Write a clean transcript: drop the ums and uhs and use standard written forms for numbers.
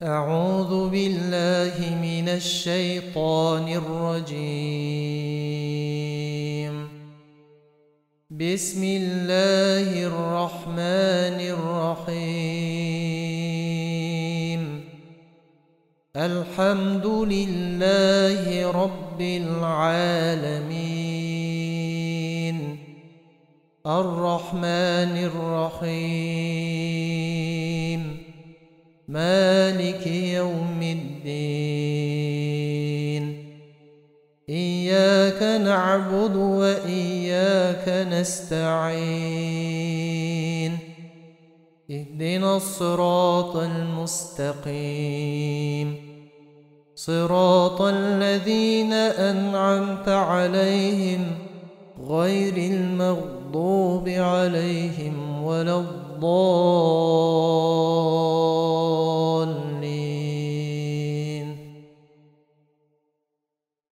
أعوذ بالله من الشيطان الرجيم. بسم الله الرحمن الرحيم. الحمد لله رب العالمين، الرحمن الرحيم، مالك يوم الدين. إياك نعبد وإياك نستعين. اهدنا الصراط المستقيم، صراط الذين أنعمت عليهم غير المغضوب عليهم ولا الضالين.